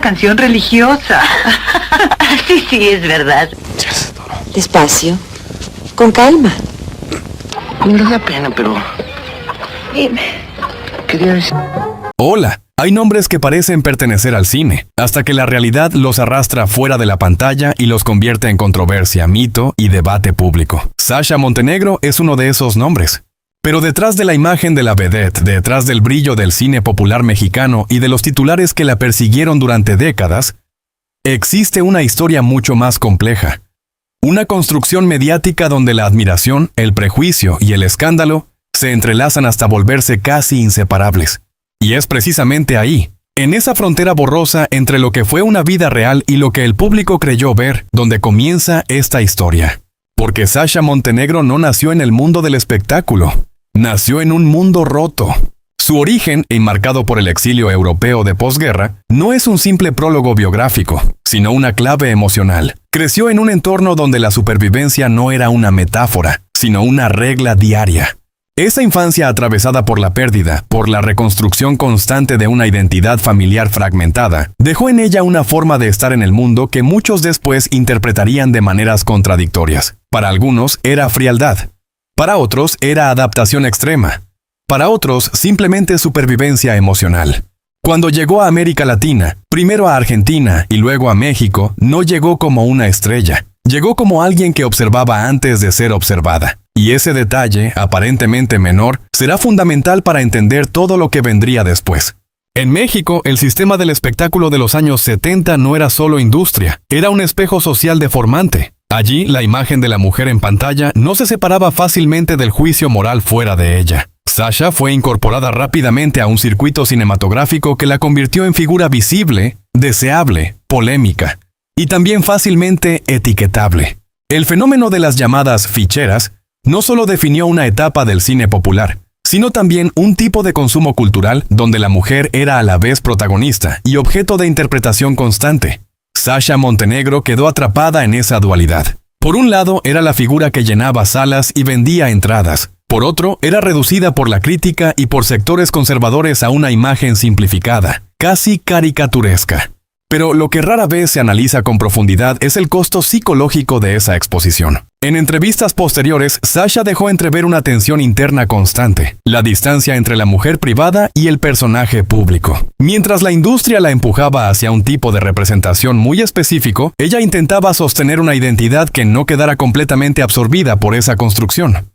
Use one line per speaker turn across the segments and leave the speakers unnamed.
canción religiosa.
Sí, es verdad.
Despacio. Con calma.
Me da pena, pero... Quería decir...
Hola. Hay nombres que parecen pertenecer al cine, hasta que la realidad los arrastra fuera de la pantalla y los convierte en controversia, mito y debate público. Sasha Montenegro es uno de esos nombres. Pero detrás de la imagen de la vedette, detrás del brillo del cine popular mexicano y de los titulares que la persiguieron durante décadas, existe una historia mucho más compleja. Una construcción mediática donde la admiración, el prejuicio y el escándalo se entrelazan hasta volverse casi inseparables. Y es precisamente ahí, en esa frontera borrosa entre lo que fue una vida real y lo que el público creyó ver, donde comienza esta historia. Porque Sasha Montenegro no nació en el mundo del espectáculo, nació en un mundo roto. Su origen, enmarcado por el exilio europeo de posguerra, no es un simple prólogo biográfico, sino una clave emocional. Creció en un entorno donde la supervivencia no era una metáfora, sino una regla diaria. Esa infancia atravesada por la pérdida, por la reconstrucción constante de una identidad familiar fragmentada, dejó en ella una forma de estar en el mundo que muchos después interpretarían de maneras contradictorias. Para algunos era frialdad, para otros era adaptación extrema, para otros simplemente supervivencia emocional. Cuando llegó a América Latina, primero a Argentina y luego a México, no llegó como una estrella, llegó como alguien que observaba antes de ser observada. Y ese detalle, aparentemente menor, será fundamental para entender todo lo que vendría después. En México, el sistema del espectáculo de los años 70 no era solo industria, era un espejo social deformante. Allí, la imagen de la mujer en pantalla no se separaba fácilmente del juicio moral fuera de ella. Sasha fue incorporada rápidamente a un circuito cinematográfico que la convirtió en figura visible, deseable, polémica, y también fácilmente etiquetable. El fenómeno de las llamadas ficheras no solo definió una etapa del cine popular, sino también un tipo de consumo cultural donde la mujer era a la vez protagonista y objeto de interpretación constante. Sasha Montenegro quedó atrapada en esa dualidad. Por un lado, era la figura que llenaba salas y vendía entradas. Por otro, era reducida por la crítica y por sectores conservadores a una imagen simplificada, casi caricaturesca. Pero lo que rara vez se analiza con profundidad es el costo psicológico de esa exposición. En entrevistas posteriores, Sasha dejó entrever una tensión interna constante, la distancia entre la mujer privada y el personaje público. Mientras la industria la empujaba hacia un tipo de representación muy específico, ella intentaba sostener una identidad que no quedara completamente absorbida por esa construcción.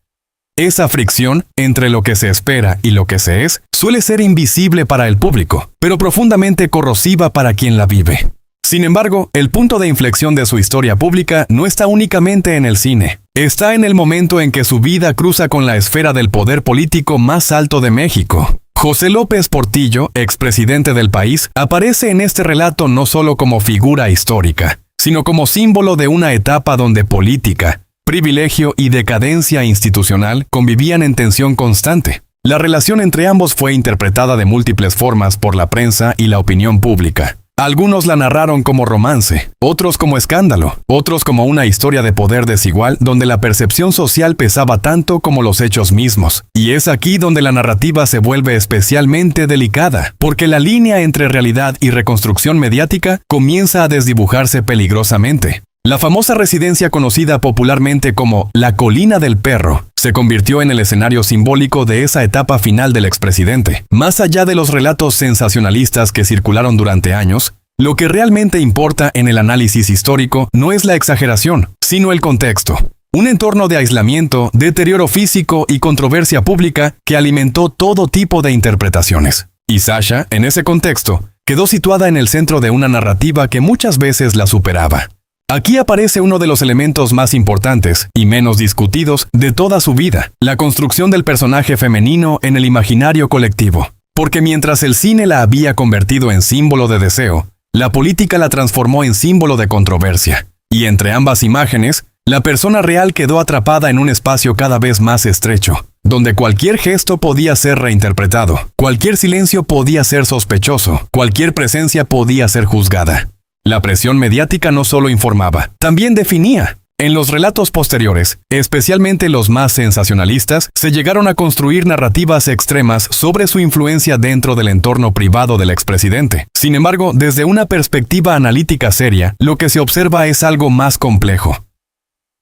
Esa fricción entre lo que se espera y lo que se es suele ser invisible para el público, pero profundamente corrosiva para quien la vive. Sin embargo, el punto de inflexión de su historia pública no está únicamente en el cine. Está en el momento en que su vida cruza con la esfera del poder político más alto de México. José López Portillo, expresidente del país, aparece en este relato no solo como figura histórica, sino como símbolo de una etapa donde política, privilegio y decadencia institucional convivían en tensión constante. La relación entre ambos fue interpretada de múltiples formas por la prensa y la opinión pública. Algunos la narraron como romance, otros como escándalo, otros como una historia de poder desigual donde la percepción social pesaba tanto como los hechos mismos. Y es aquí donde la narrativa se vuelve especialmente delicada, porque la línea entre realidad y reconstrucción mediática comienza a desdibujarse peligrosamente. La famosa residencia conocida popularmente como la Colina del Perro se convirtió en el escenario simbólico de esa etapa final del expresidente. Más allá de los relatos sensacionalistas que circularon durante años, lo que realmente importa en el análisis histórico no es la exageración, sino el contexto. Un entorno de aislamiento, deterioro físico y controversia pública que alimentó todo tipo de interpretaciones. Y Sasha, en ese contexto, quedó situada en el centro de una narrativa que muchas veces la superaba. Aquí aparece uno de los elementos más importantes y menos discutidos de toda su vida, la construcción del personaje femenino en el imaginario colectivo. Porque mientras el cine la había convertido en símbolo de deseo, la política la transformó en símbolo de controversia. Y entre ambas imágenes, la persona real quedó atrapada en un espacio cada vez más estrecho, donde cualquier gesto podía ser reinterpretado, cualquier silencio podía ser sospechoso, cualquier presencia podía ser juzgada. La presión mediática no solo informaba, también definía. En los relatos posteriores, especialmente los más sensacionalistas, se llegaron a construir narrativas extremas sobre su influencia dentro del entorno privado del expresidente. Sin embargo, desde una perspectiva analítica seria, lo que se observa es algo más complejo.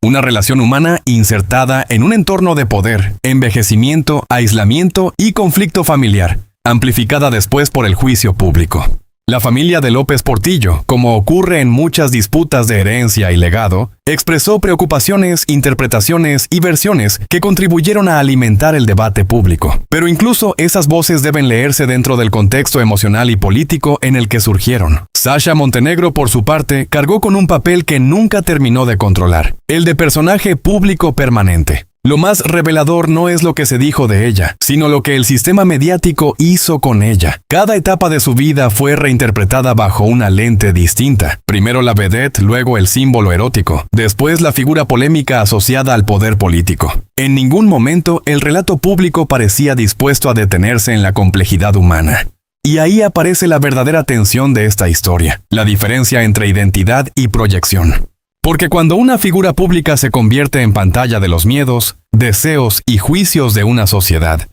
Una relación humana insertada en un entorno de poder, envejecimiento, aislamiento y conflicto familiar, amplificada después por el juicio público. La familia de López Portillo, como ocurre en muchas disputas de herencia y legado, expresó preocupaciones, interpretaciones y versiones que contribuyeron a alimentar el debate público. Pero incluso esas voces deben leerse dentro del contexto emocional y político en el que surgieron. Sasha Montenegro, por su parte, cargó con un papel que nunca terminó de controlar, el de personaje público permanente. Lo más revelador no es lo que se dijo de ella, sino lo que el sistema mediático hizo con ella. Cada etapa de su vida fue reinterpretada bajo una lente distinta. Primero la vedette, luego el símbolo erótico, después la figura polémica asociada al poder político. En ningún momento el relato público parecía dispuesto a detenerse en la complejidad humana. Y ahí aparece la verdadera tensión de esta historia, la diferencia entre identidad y proyección. Porque cuando una figura pública se convierte en pantalla de los miedos, deseos y juicios de una sociedad,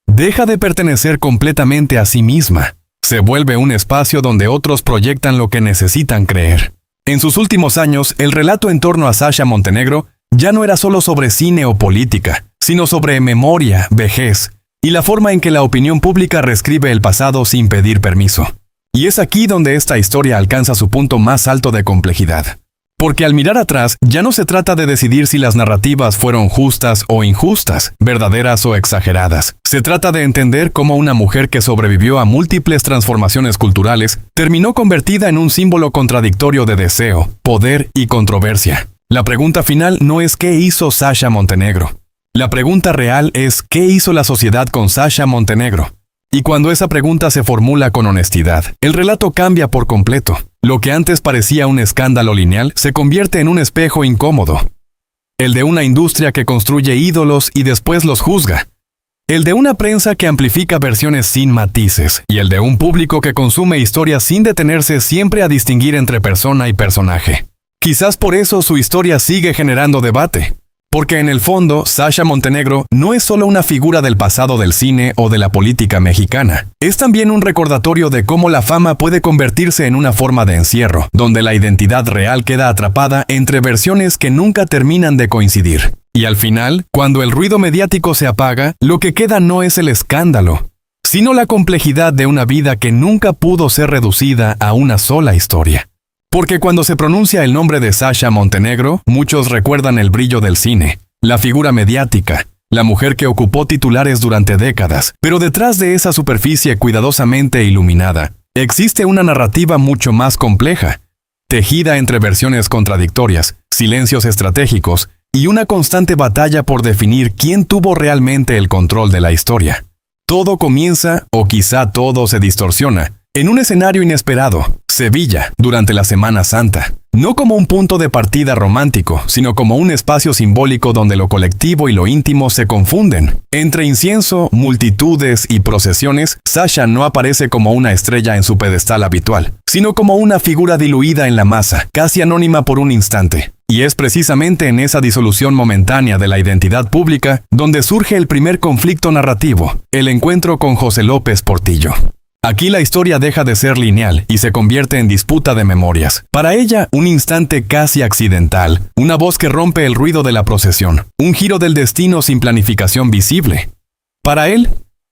deja de pertenecer completamente a sí misma. Se vuelve un espacio donde otros proyectan lo que necesitan creer. En sus últimos años, el relato en torno a Sasha Montenegro ya no era solo sobre cine o política, sino sobre memoria, vejez y la forma en que la opinión pública reescribe el pasado sin pedir permiso. Y es aquí donde esta historia alcanza su punto más alto de complejidad. Porque al mirar atrás, ya no se trata de decidir si las narrativas fueron justas o injustas, verdaderas o exageradas. Se trata de entender cómo una mujer que sobrevivió a múltiples transformaciones culturales terminó convertida en un símbolo contradictorio de deseo, poder y controversia. La pregunta final no es ¿qué hizo Sasha Montenegro? La pregunta real es ¿qué hizo la sociedad con Sasha Montenegro? Y cuando esa pregunta se formula con honestidad, el relato cambia por completo. Lo que antes parecía un escándalo lineal se convierte en un espejo incómodo. El de una industria que construye ídolos y después los juzga. El de una prensa que amplifica versiones sin matices. Y el de un público que consume historias sin detenerse siempre a distinguir entre persona y personaje. Quizás por eso su historia sigue generando debate. Porque en el fondo, Sasha Montenegro no es solo una figura del pasado del cine o de la política mexicana. Es también un recordatorio de cómo la fama puede convertirse en una forma de encierro, donde la identidad real queda atrapada entre versiones que nunca terminan de coincidir. Y al final, cuando el ruido mediático se apaga, lo que queda no es el escándalo, sino la complejidad de una vida que nunca pudo ser reducida a una sola historia. Porque cuando se pronuncia el nombre de Sasha Montenegro, muchos recuerdan el brillo del cine, la figura mediática, la mujer que ocupó titulares durante décadas. Pero detrás de esa superficie cuidadosamente iluminada, existe una narrativa mucho más compleja, tejida entre versiones contradictorias, silencios estratégicos y una constante batalla por definir quién tuvo realmente el control de la historia. Todo comienza, o quizá todo se distorsiona, en un escenario inesperado, Sevilla, durante la Semana Santa. No como un punto de partida romántico, sino como un espacio simbólico donde lo colectivo y lo íntimo se confunden. Entre incienso, multitudes y procesiones, Sasha no aparece como una estrella en su pedestal habitual, sino como una figura diluida en la masa, casi anónima por un instante. Y es precisamente en esa disolución momentánea de la identidad pública donde surge el primer conflicto narrativo, el encuentro con José López Portillo. Aquí la historia deja de ser lineal y se convierte en disputa de memorias. Para ella, un instante casi accidental, una voz que rompe el ruido de la procesión, un giro del destino sin planificación visible. Para él,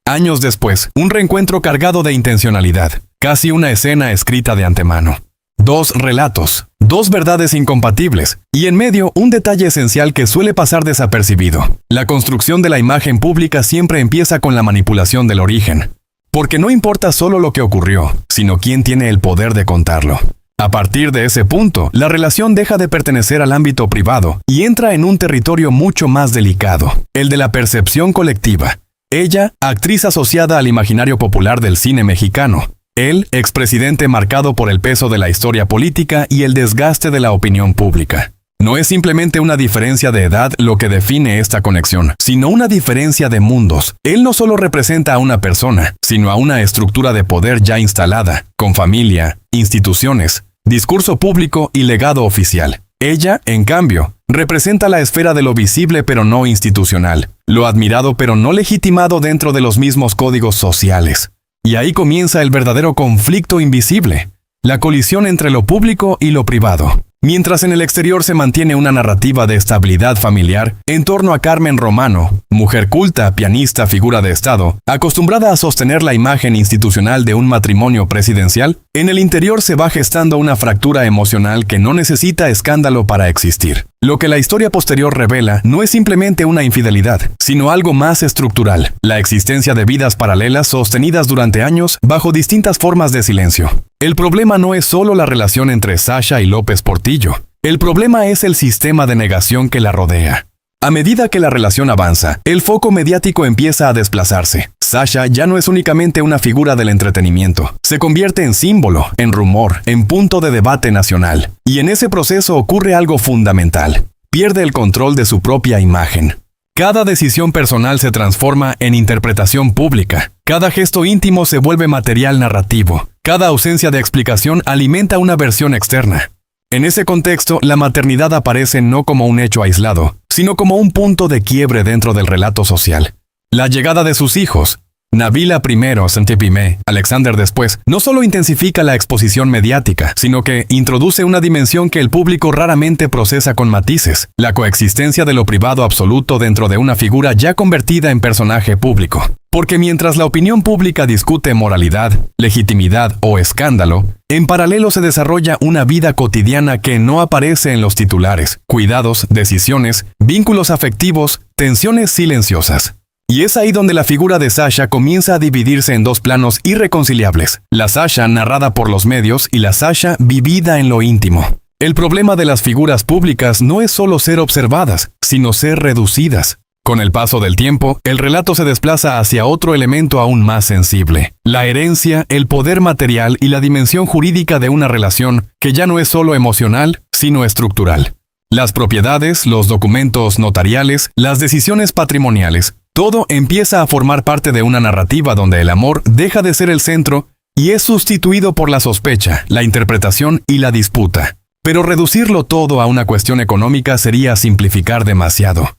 años después, un reencuentro cargado de intencionalidad, casi una escena escrita de antemano. Dos relatos, dos verdades incompatibles, y en medio un detalle esencial que suele pasar desapercibido. La construcción de la imagen pública siempre empieza con la manipulación del origen. Porque no importa solo lo que ocurrió, sino quién tiene el poder de contarlo. A partir de ese punto, la relación deja de pertenecer al ámbito privado y entra en un territorio mucho más delicado, el de la percepción colectiva. Ella, actriz asociada al imaginario popular del cine mexicano. Él, expresidente marcado por el peso de la historia política y el desgaste de la opinión pública. No es simplemente una diferencia de edad lo que define esta conexión, sino una diferencia de mundos. Él no solo representa a una persona, sino a una estructura de poder ya instalada, con familia, instituciones, discurso público y legado oficial. Ella, en cambio, representa la esfera de lo visible pero no institucional, lo admirado pero no legitimado dentro de los mismos códigos sociales. Y ahí comienza el verdadero conflicto invisible, la colisión entre lo público y lo privado. Mientras en el exterior se mantiene una narrativa de estabilidad familiar en torno a Carmen Romano, mujer culta, pianista, figura de Estado, acostumbrada a sostener la imagen institucional de un matrimonio presidencial, en el interior se va gestando una fractura emocional que no necesita escándalo para existir. Lo que la historia posterior revela no es simplemente una infidelidad, sino algo más estructural, la existencia de vidas paralelas sostenidas durante años bajo distintas formas de silencio. El problema no es solo la relación entre Sasha y López Portillo. El problema es el sistema de negación que la rodea. A medida que la relación avanza, el foco mediático empieza a desplazarse. Sasha ya no es únicamente una figura del entretenimiento. Se convierte en símbolo, en rumor, en punto de debate nacional. Y en ese proceso ocurre algo fundamental. Pierde el control de su propia imagen. Cada decisión personal se transforma en interpretación pública. Cada gesto íntimo se vuelve material narrativo. Cada ausencia de explicación alimenta una versión externa. En ese contexto, la maternidad aparece no como un hecho aislado, sino como un punto de quiebre dentro del relato social. La llegada de sus hijos, Nabila primero, Santipime, Alexander después, no solo intensifica la exposición mediática, sino que introduce una dimensión que el público raramente procesa con matices, la coexistencia de lo privado absoluto dentro de una figura ya convertida en personaje público. Porque mientras la opinión pública discute moralidad, legitimidad o escándalo, en paralelo se desarrolla una vida cotidiana que no aparece en los titulares, cuidados, decisiones, vínculos afectivos, tensiones silenciosas. Y es ahí donde la figura de Sasha comienza a dividirse en dos planos irreconciliables, la Sasha narrada por los medios y la Sasha vivida en lo íntimo. El problema de las figuras públicas no es solo ser observadas, sino ser reducidas. Con el paso del tiempo, el relato se desplaza hacia otro elemento aún más sensible, la herencia, el poder material y la dimensión jurídica de una relación que ya no es solo emocional, sino estructural. Las propiedades, los documentos notariales, las decisiones patrimoniales, todo empieza a formar parte de una narrativa donde el amor deja de ser el centro y es sustituido por la sospecha, la interpretación y la disputa. Pero reducirlo todo a una cuestión económica sería simplificar demasiado.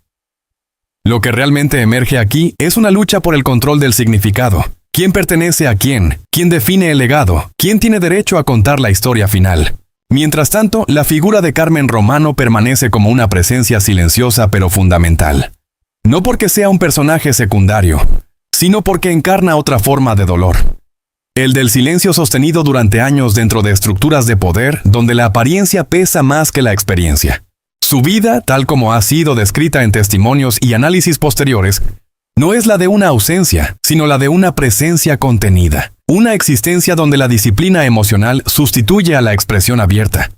Lo que realmente emerge aquí es una lucha por el control del significado. ¿Quién pertenece a quién? ¿Quién define el legado? ¿Quién tiene derecho a contar la historia final? Mientras tanto, la figura de Carmen Romano permanece como una presencia silenciosa pero fundamental. No porque sea un personaje secundario, sino porque encarna otra forma de dolor. El del silencio sostenido durante años dentro de estructuras de poder donde la apariencia pesa más que la experiencia. Su vida, tal como ha sido descrita en testimonios y análisis posteriores, no es la de una ausencia, sino la de una presencia contenida. Una existencia donde la disciplina emocional sustituye a la expresión abierta.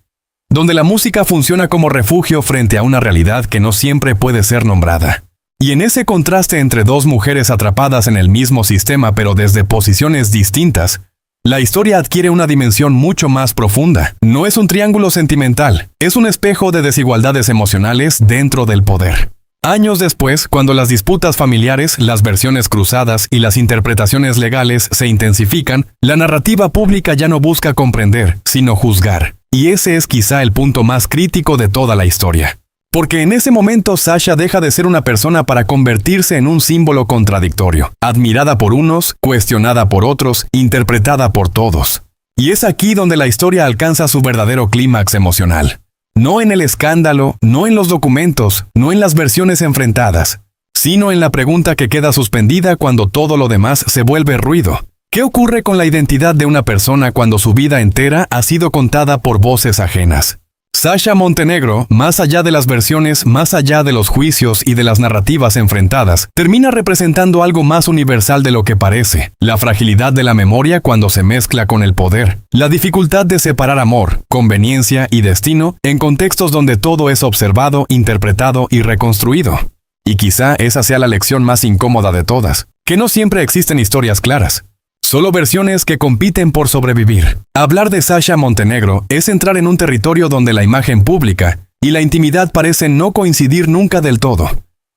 Donde la música funciona como refugio frente a una realidad que no siempre puede ser nombrada. Y en ese contraste entre dos mujeres atrapadas en el mismo sistema pero desde posiciones distintas, la historia adquiere una dimensión mucho más profunda. No es un triángulo sentimental, es un espejo de desigualdades emocionales dentro del poder. Años después, cuando las disputas familiares, las versiones cruzadas y las interpretaciones legales se intensifican, la narrativa pública ya no busca comprender, sino juzgar. Y ese es quizá el punto más crítico de toda la historia. Porque en ese momento Sasha deja de ser una persona para convertirse en un símbolo contradictorio, admirada por unos, cuestionada por otros, interpretada por todos. Y es aquí donde la historia alcanza su verdadero clímax emocional. No en el escándalo, no en los documentos, no en las versiones enfrentadas, sino en la pregunta que queda suspendida cuando todo lo demás se vuelve ruido. ¿Qué ocurre con la identidad de una persona cuando su vida entera ha sido contada por voces ajenas? Sasha Montenegro, más allá de las versiones, más allá de los juicios y de las narrativas enfrentadas, termina representando algo más universal de lo que parece. La fragilidad de la memoria cuando se mezcla con el poder. La dificultad de separar amor, conveniencia y destino en contextos donde todo es observado, interpretado y reconstruido. Y quizá esa sea la lección más incómoda de todas, que no siempre existen historias claras. Solo versiones que compiten por sobrevivir. Hablar de Sasha Montenegro es entrar en un territorio donde la imagen pública y la intimidad parecen no coincidir nunca del todo.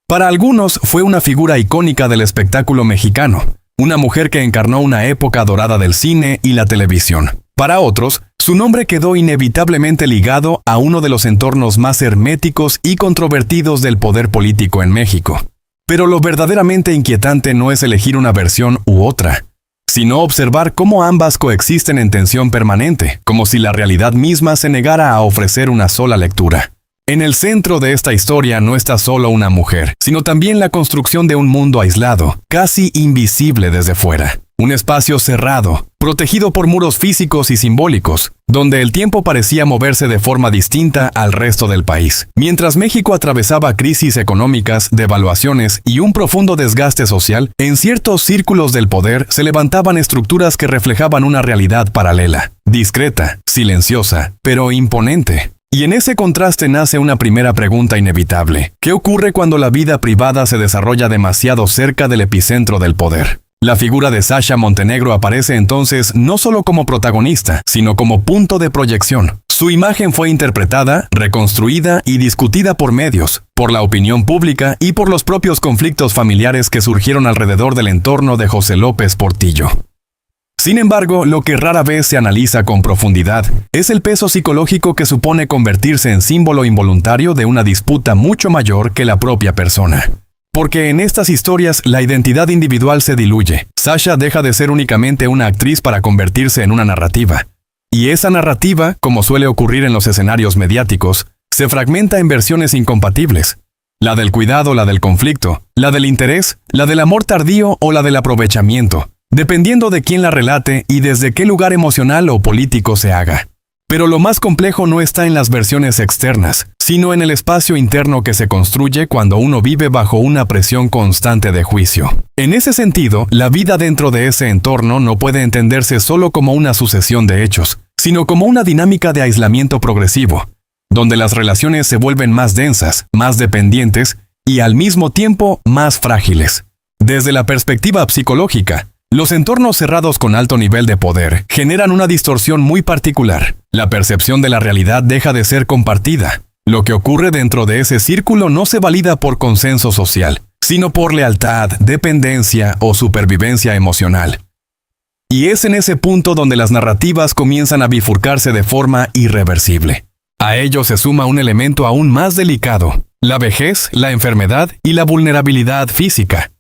Para algunos fue una figura icónica del espectáculo mexicano, una mujer que encarnó una época dorada del cine y la televisión. Para otros, Su nombre quedó inevitablemente ligado a uno de los entornos más herméticos y controvertidos del poder político en México. Pero lo verdaderamente inquietante no es elegir una versión u otra, sino observar cómo ambas coexisten en tensión permanente, como si la realidad misma se negara a ofrecer una sola lectura. En el centro de esta historia no está solo una mujer, sino también la construcción de un mundo aislado, casi invisible desde fuera. Un espacio cerrado, protegido por muros físicos y simbólicos, donde el tiempo parecía moverse de forma distinta al resto del país. Mientras México atravesaba crisis económicas, devaluaciones y un profundo desgaste social, en ciertos círculos del poder se levantaban estructuras que reflejaban una realidad paralela, discreta, silenciosa, pero imponente. Y en ese contraste nace una primera pregunta inevitable. ¿Qué ocurre cuando la vida privada se desarrolla demasiado cerca del epicentro del poder? La figura de Sasha Montenegro aparece entonces no solo como protagonista, sino como punto de proyección. Su imagen fue interpretada, reconstruida y discutida por medios, por la opinión pública y por los propios conflictos familiares que surgieron alrededor del entorno de José López Portillo. Sin embargo, lo que rara vez se analiza con profundidad es el peso psicológico que supone convertirse en símbolo involuntario de una disputa mucho mayor que la propia persona. Porque en estas historias la identidad individual se diluye. Sasha deja de ser únicamente una actriz para convertirse en una narrativa. Y esa narrativa, como suele ocurrir en los escenarios mediáticos, se fragmenta en versiones incompatibles. La del cuidado, la del conflicto, la del interés, la del amor tardío o la del aprovechamiento, dependiendo de quién la relate y desde qué lugar emocional o político se haga. Pero lo más complejo no está en las versiones externas, sino en el espacio interno que se construye cuando uno vive bajo una presión constante de juicio. En ese sentido, la vida dentro de ese entorno no puede entenderse solo como una sucesión de hechos, sino como una dinámica de aislamiento progresivo, donde las relaciones se vuelven más densas, más dependientes y al mismo tiempo más frágiles. Desde la perspectiva psicológica, los entornos cerrados con alto nivel de poder generan una distorsión muy particular. La percepción de la realidad deja de ser compartida. Lo que ocurre dentro de ese círculo no se valida por consenso social, sino por lealtad, dependencia o supervivencia emocional. Y es en ese punto donde las narrativas comienzan a bifurcarse de forma irreversible. A ello se suma un elemento aún más delicado: la vejez, la enfermedad y la vulnerabilidad física.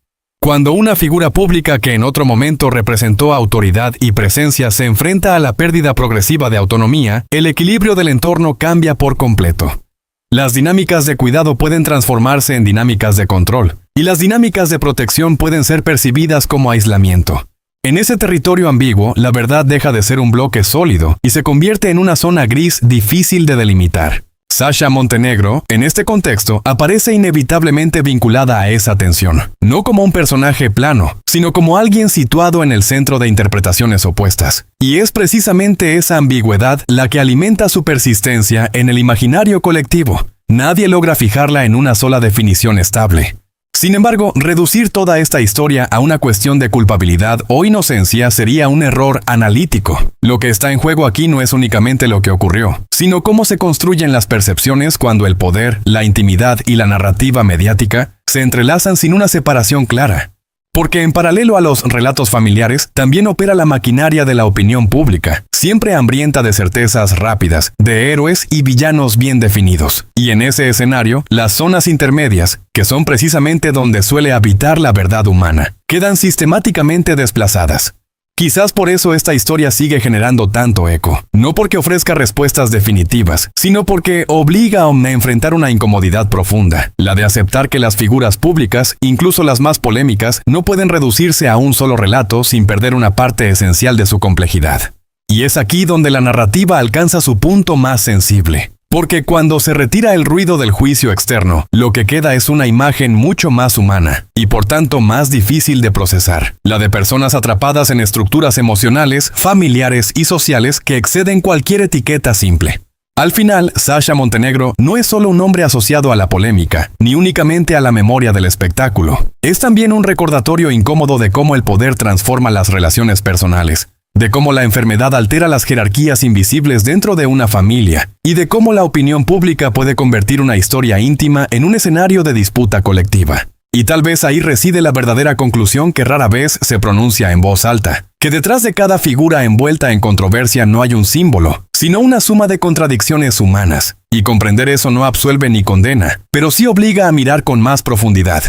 Cuando una figura pública que en otro momento representó autoridad y presencia se enfrenta a la pérdida progresiva de autonomía, el equilibrio del entorno cambia por completo. Las dinámicas de cuidado pueden transformarse en dinámicas de control, y las dinámicas de protección pueden ser percibidas como aislamiento. En ese territorio ambiguo, la verdad deja de ser un bloque sólido y se convierte en una zona gris difícil de delimitar. Sasha Montenegro, en este contexto, aparece inevitablemente vinculada a esa tensión, no como un personaje plano, sino como alguien situado en el centro de interpretaciones opuestas. Y es precisamente esa ambigüedad la que alimenta su persistencia en el imaginario colectivo. Nadie logra fijarla en una sola definición estable. Sin embargo, reducir toda esta historia a una cuestión de culpabilidad o inocencia sería un error analítico. Lo que está en juego aquí no es únicamente lo que ocurrió, sino cómo se construyen las percepciones cuando el poder, la intimidad y la narrativa mediática se entrelazan sin una separación clara. Porque en paralelo a los relatos familiares, también opera la maquinaria de la opinión pública, siempre hambrienta de certezas rápidas, de héroes y villanos bien definidos. Y en ese escenario, las zonas intermedias, que son precisamente donde suele habitar la verdad humana, quedan sistemáticamente desplazadas. Quizás por eso esta historia sigue generando tanto eco, no porque ofrezca respuestas definitivas, sino porque obliga a enfrentar una incomodidad profunda, la de aceptar que las figuras públicas, incluso las más polémicas, no pueden reducirse a un solo relato sin perder una parte esencial de su complejidad. Y es aquí donde la narrativa alcanza su punto más sensible. Porque cuando se retira el ruido del juicio externo, lo que queda es una imagen mucho más humana, y por tanto más difícil de procesar, la de personas atrapadas en estructuras emocionales, familiares y sociales que exceden cualquier etiqueta simple. Al final, Sasha Montenegro no es solo un nombre asociado a la polémica, ni únicamente a la memoria del espectáculo. Es también un recordatorio incómodo de cómo el poder transforma las relaciones personales, de cómo la enfermedad altera las jerarquías invisibles dentro de una familia, y de cómo la opinión pública puede convertir una historia íntima en un escenario de disputa colectiva. Y tal vez ahí reside la verdadera conclusión que rara vez se pronuncia en voz alta. que detrás de cada figura envuelta en controversia no hay un símbolo, sino una suma de contradicciones humanas, y comprender eso no absuelve ni condena, pero sí obliga a mirar con más profundidad.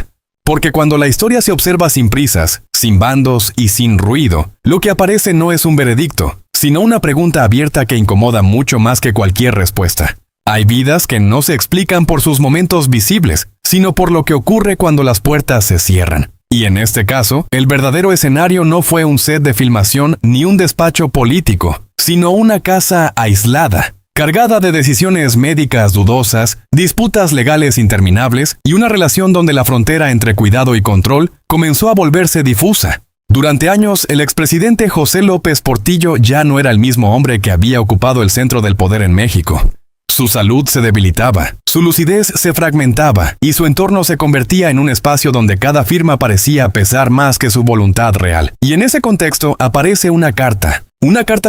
Porque cuando la historia se observa sin prisas, sin bandos y sin ruido, lo que aparece no es un veredicto, sino una pregunta abierta que incomoda mucho más que cualquier respuesta. Hay vidas que no se explican por sus momentos visibles, sino por lo que ocurre cuando las puertas se cierran. Y en este caso, el verdadero escenario no fue un set de filmación ni un despacho político, sino una casa aislada, cargada de decisiones médicas dudosas, disputas legales interminables y una relación donde la frontera entre cuidado y control comenzó a volverse difusa. Durante años, el expresidente José López Portillo ya no era el mismo hombre que había ocupado el centro del poder en México. Su salud se debilitaba, su lucidez se fragmentaba y su entorno se convertía en un espacio donde cada firma parecía pesar más que su voluntad real. Y en ese contexto aparece una carta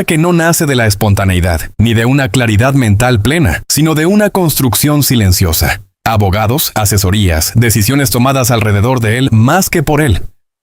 que no nace de la espontaneidad, ni de una claridad mental plena, sino de una construcción silenciosa. Abogados, asesorías, decisiones tomadas alrededor de él más que por él.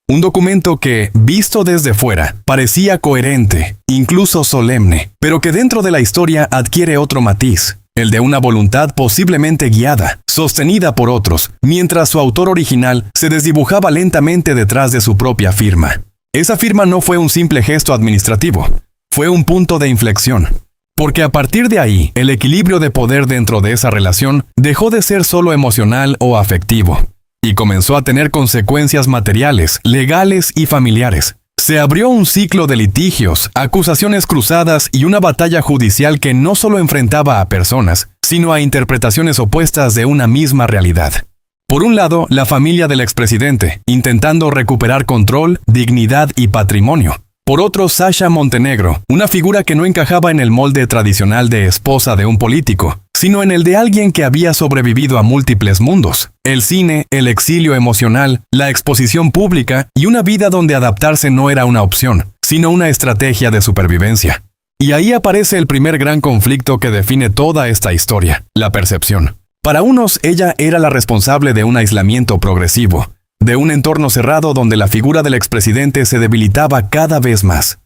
Un documento que, visto desde fuera, parecía coherente, incluso solemne, pero que dentro de la historia adquiere otro matiz, el de una voluntad posiblemente guiada, sostenida por otros, mientras su autor original se desdibujaba lentamente detrás de su propia firma. Esa firma no fue un simple gesto administrativo, fue un punto de inflexión. Porque a partir de ahí, el equilibrio de poder dentro de esa relación dejó de ser solo emocional o afectivo, y comenzó a tener consecuencias materiales, legales y familiares. Se abrió un ciclo de litigios, acusaciones cruzadas y una batalla judicial que no solo enfrentaba a personas, sino a interpretaciones opuestas de una misma realidad. Por un lado, la familia del expresidente, intentando recuperar control, dignidad y patrimonio. Por otro, Sasha Montenegro, una figura que no encajaba en el molde tradicional de esposa de un político, sino en el de alguien que había sobrevivido a múltiples mundos. El cine, el exilio emocional, la exposición pública y una vida donde adaptarse no era una opción, sino una estrategia de supervivencia. Y ahí aparece el primer gran conflicto que define toda esta historia, la percepción. Para unos, ella era la responsable de un aislamiento progresivo, de un entorno cerrado donde la figura del expresidente se debilitaba cada vez más.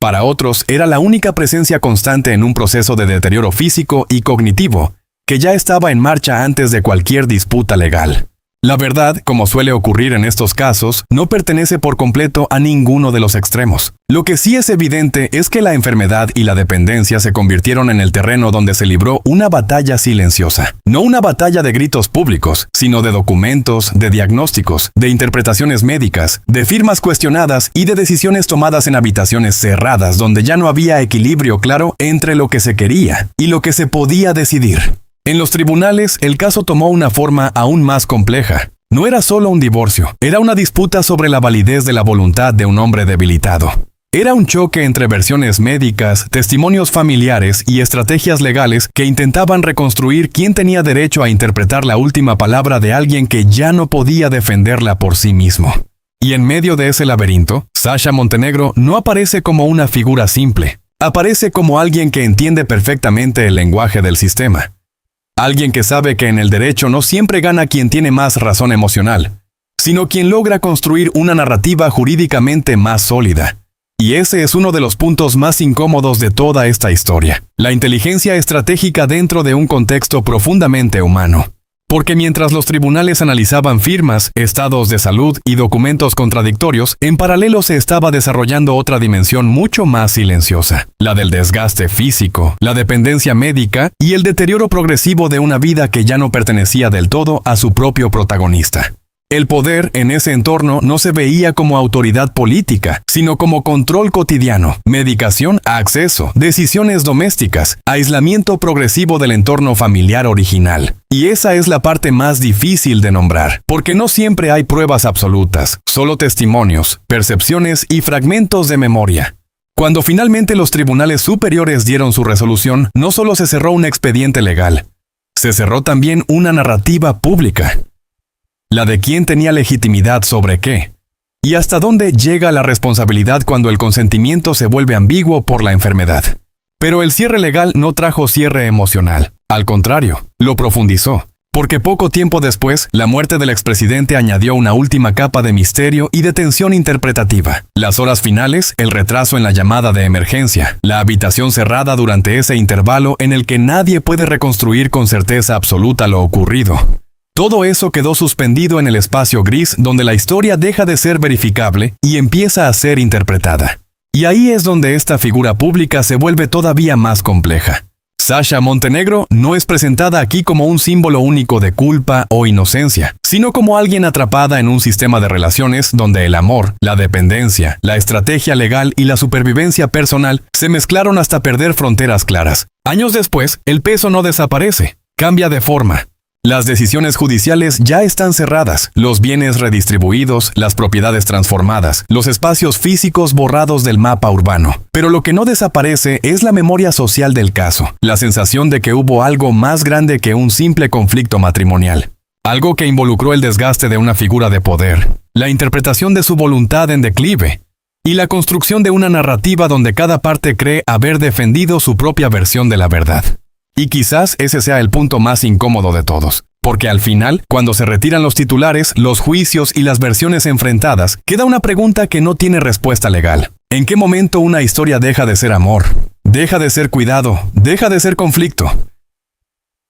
Para otros, era la única presencia constante en un proceso de deterioro físico y cognitivo, que ya estaba en marcha antes de cualquier disputa legal. La verdad, como suele ocurrir en estos casos, no pertenece por completo a ninguno de los extremos. Lo que sí es evidente es que la enfermedad y la dependencia se convirtieron en el terreno donde se libró una batalla silenciosa. No una batalla de gritos públicos, sino de documentos, de diagnósticos, de interpretaciones médicas, de firmas cuestionadas y de decisiones tomadas en habitaciones cerradas donde ya no había equilibrio claro entre lo que se quería y lo que se podía decidir. En los tribunales, el caso tomó una forma aún más compleja. No era solo un divorcio, era una disputa sobre la validez de la voluntad de un hombre debilitado. Era un choque entre versiones médicas, testimonios familiares y estrategias legales que intentaban reconstruir quién tenía derecho a interpretar la última palabra de alguien que ya no podía defenderla por sí mismo. Y en medio de ese laberinto, Sasha Montenegro no aparece como una figura simple. Aparece como alguien que entiende perfectamente el lenguaje del sistema. Alguien que sabe que en el derecho no siempre gana quien tiene más razón emocional, sino quien logra construir una narrativa jurídicamente más sólida. Y ese es uno de los puntos más incómodos de toda esta historia, la inteligencia estratégica dentro de un contexto profundamente humano. Porque mientras los tribunales analizaban firmas, estados de salud y documentos contradictorios, en paralelo se estaba desarrollando otra dimensión mucho más silenciosa, la del desgaste físico, la dependencia médica y el deterioro progresivo de una vida que ya no pertenecía del todo a su propio protagonista. El poder en ese entorno no se veía como autoridad política, sino como control cotidiano, medicación a acceso, decisiones domésticas, aislamiento progresivo del entorno familiar original. Y esa es la parte más difícil de nombrar, porque no siempre hay pruebas absolutas, solo testimonios, percepciones y fragmentos de memoria. Cuando finalmente los tribunales superiores dieron su resolución, no solo se cerró un expediente legal, se cerró también una narrativa pública. La de quién tenía legitimidad sobre qué. Y hasta dónde llega la responsabilidad cuando el consentimiento se vuelve ambiguo por la enfermedad. Pero el cierre legal no trajo cierre emocional. Al contrario, lo profundizó. porque poco tiempo después, la muerte del expresidente añadió una última capa de misterio y de tensión interpretativa. Las horas finales, el retraso en la llamada de emergencia, la habitación cerrada durante ese intervalo en el que nadie puede reconstruir con certeza absoluta lo ocurrido. Todo eso quedó suspendido en el espacio gris donde la historia deja de ser verificable y empieza a ser interpretada. Y ahí es donde esta figura pública se vuelve todavía más compleja. Sasha Montenegro no es presentada aquí como un símbolo único de culpa o inocencia, sino como alguien atrapada en un sistema de relaciones donde el amor, la dependencia, la estrategia legal y la supervivencia personal se mezclaron hasta perder fronteras claras. Años después, el peso no desaparece, cambia de forma. Las decisiones judiciales ya están cerradas, los bienes redistribuidos, las propiedades transformadas, los espacios físicos borrados del mapa urbano. Pero lo que no desaparece es la memoria social del caso, la sensación de que hubo algo más grande que un simple conflicto matrimonial. Algo que involucró el desgaste de una figura de poder, la interpretación de su voluntad en declive, y la construcción de una narrativa donde cada parte cree haber defendido su propia versión de la verdad. Y quizás ese sea el punto más incómodo de todos, porque al final, cuando se retiran los titulares, los juicios y las versiones enfrentadas, queda una pregunta que no tiene respuesta legal. ¿En qué momento una historia deja de ser amor? Deja de ser cuidado, deja de ser conflicto.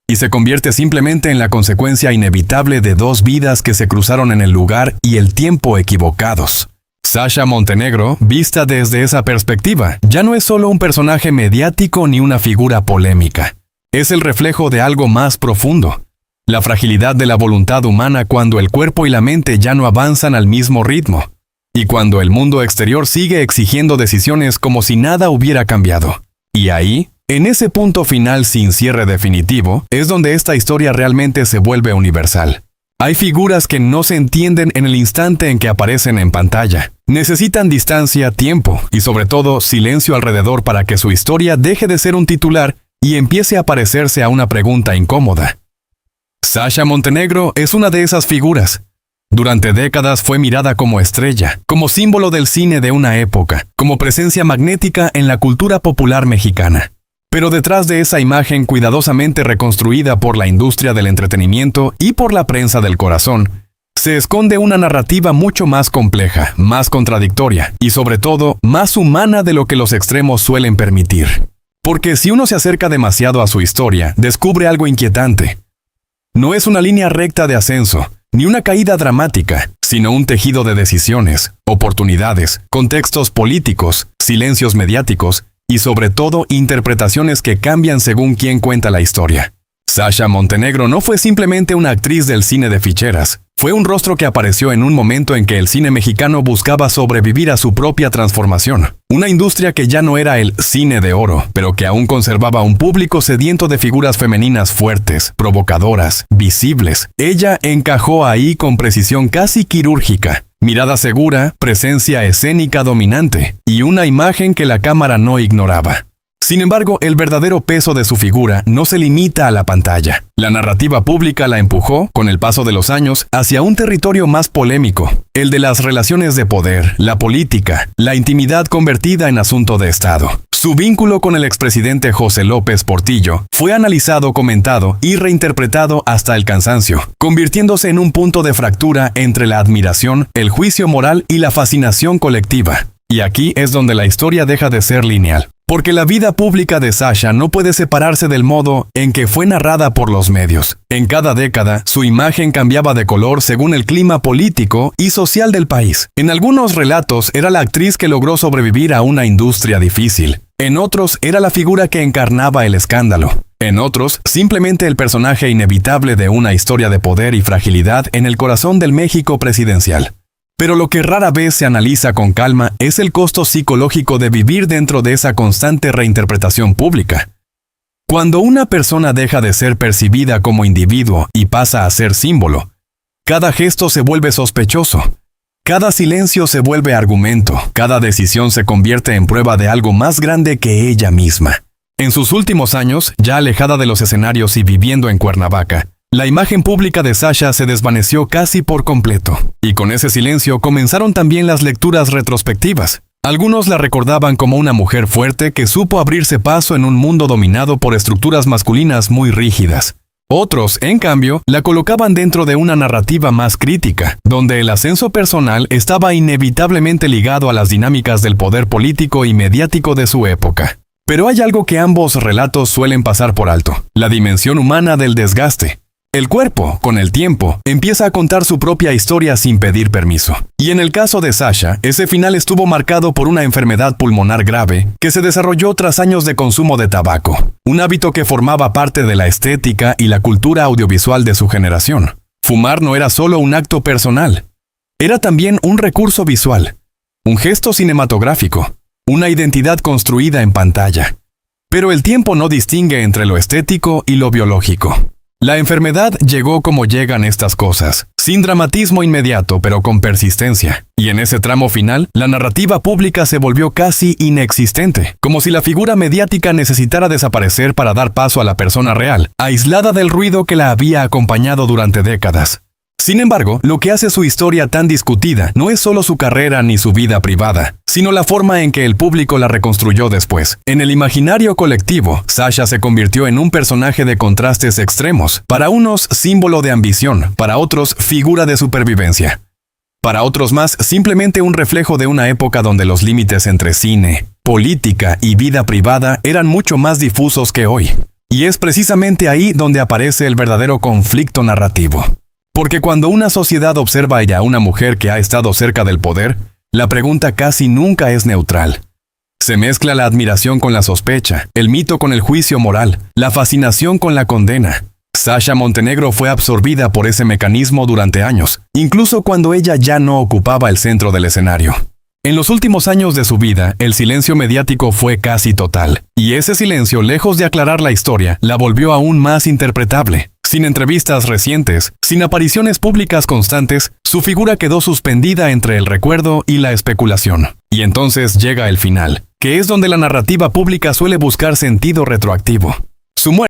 Y se convierte simplemente en la consecuencia inevitable de dos vidas que se cruzaron en el lugar y el tiempo equivocados. Sasha Montenegro, vista desde esa perspectiva, ya no es solo un personaje mediático ni una figura polémica. Es el reflejo de algo más profundo. La fragilidad de la voluntad humana cuando el cuerpo y la mente ya no avanzan al mismo ritmo. Y cuando el mundo exterior sigue exigiendo decisiones como si nada hubiera cambiado. Y ahí, en ese punto final sin cierre definitivo, es donde esta historia realmente se vuelve universal. Hay figuras que no se entienden en el instante en que aparecen en pantalla. Necesitan distancia, tiempo y sobre todo silencio alrededor para que su historia deje de ser un titular y empiece a parecerse a una pregunta incómoda. Sasha Montenegro es una de esas figuras. Durante décadas fue mirada como estrella, como símbolo del cine de una época, como presencia magnética en la cultura popular mexicana. Pero detrás de esa imagen cuidadosamente reconstruida por la industria del entretenimiento y por la prensa del corazón, se esconde una narrativa mucho más compleja, más contradictoria y sobre todo más humana de lo que los extremos suelen permitir. Porque si uno se acerca demasiado a su historia, descubre algo inquietante. No es una línea recta de ascenso, ni una caída dramática, sino un tejido de decisiones, oportunidades, contextos políticos, silencios mediáticos y sobre todo interpretaciones que cambian según quien cuenta la historia. Sasha Montenegro no fue simplemente una actriz del cine de ficheras. Fue un rostro que apareció en un momento en que el cine mexicano buscaba sobrevivir a su propia transformación. Una industria que ya no era el cine de oro, pero que aún conservaba un público sediento de figuras femeninas fuertes, provocadoras, visibles. Ella encajó ahí con precisión casi quirúrgica. Mirada segura, presencia escénica dominante y una imagen que la cámara no ignoraba. Sin embargo, el verdadero peso de su figura no se limita a la pantalla. La narrativa pública la empujó, con el paso de los años, hacia un territorio más polémico, el de las relaciones de poder, la política, la intimidad convertida en asunto de Estado. Su vínculo con el expresidente José López Portillo fue analizado, comentado y reinterpretado hasta el cansancio, convirtiéndose en un punto de fractura entre la admiración, el juicio moral y la fascinación colectiva. Y aquí es donde la historia deja de ser lineal. Porque la vida pública de Sasha no puede separarse del modo en que fue narrada por los medios. En cada década, su imagen cambiaba de color según el clima político y social del país. En algunos relatos era la actriz que logró sobrevivir a una industria difícil. En otros era la figura que encarnaba el escándalo. En otros, simplemente el personaje inevitable de una historia de poder y fragilidad en el corazón del México presidencial. Pero lo que rara vez se analiza con calma es el costo psicológico de vivir dentro de esa constante reinterpretación pública. Cuando una persona deja de ser percibida como individuo y pasa a ser símbolo, cada gesto se vuelve sospechoso, cada silencio se vuelve argumento, cada decisión se convierte en prueba de algo más grande que ella misma. En sus últimos años, ya alejada de los escenarios y viviendo en Cuernavaca, la imagen pública de Sasha se desvaneció casi por completo, y con ese silencio comenzaron también las lecturas retrospectivas. Algunos la recordaban como una mujer fuerte que supo abrirse paso en un mundo dominado por estructuras masculinas muy rígidas. Otros, en cambio, la colocaban dentro de una narrativa más crítica, donde el ascenso personal estaba inevitablemente ligado a las dinámicas del poder político y mediático de su época. Pero hay algo que ambos relatos suelen pasar por alto: la dimensión humana del desgaste. El cuerpo, con el tiempo, empieza a contar su propia historia sin pedir permiso. Y en el caso de Sasha, ese final estuvo marcado por una enfermedad pulmonar grave que se desarrolló tras años de consumo de tabaco, un hábito que formaba parte de la estética y la cultura audiovisual de su generación. Fumar no era solo un acto personal, era también un recurso visual, un gesto cinematográfico, una identidad construida en pantalla. Pero el tiempo no distingue entre lo estético y lo biológico. La enfermedad llegó como llegan estas cosas, sin dramatismo inmediato, pero con persistencia. Y en ese tramo final, la narrativa pública se volvió casi inexistente, como si la figura mediática necesitara desaparecer para dar paso a la persona real, aislada del ruido que la había acompañado durante décadas. Sin embargo, lo que hace su historia tan discutida no es solo su carrera ni su vida privada, sino la forma en que el público la reconstruyó después. En el imaginario colectivo, Sasha se convirtió en un personaje de contrastes extremos, para unos símbolo de ambición, para otros figura de supervivencia. Para otros más, simplemente un reflejo de una época donde los límites entre cine, política y vida privada eran mucho más difusos que hoy. Y es precisamente ahí donde aparece el verdadero conflicto narrativo. Porque cuando una sociedad observa a una mujer que ha estado cerca del poder, la pregunta casi nunca es neutral. Se mezcla la admiración con la sospecha, el mito con el juicio moral, la fascinación con la condena. Sasha Montenegro fue absorbida por ese mecanismo durante años, incluso cuando ella ya no ocupaba el centro del escenario. En los últimos años de su vida, el silencio mediático fue casi total, y ese silencio, lejos de aclarar la historia, la volvió aún más interpretable. Sin entrevistas recientes, sin apariciones públicas constantes, su figura quedó suspendida entre el recuerdo y la especulación. Y entonces llega el final, que es donde la narrativa pública suele buscar sentido retroactivo. Su muerte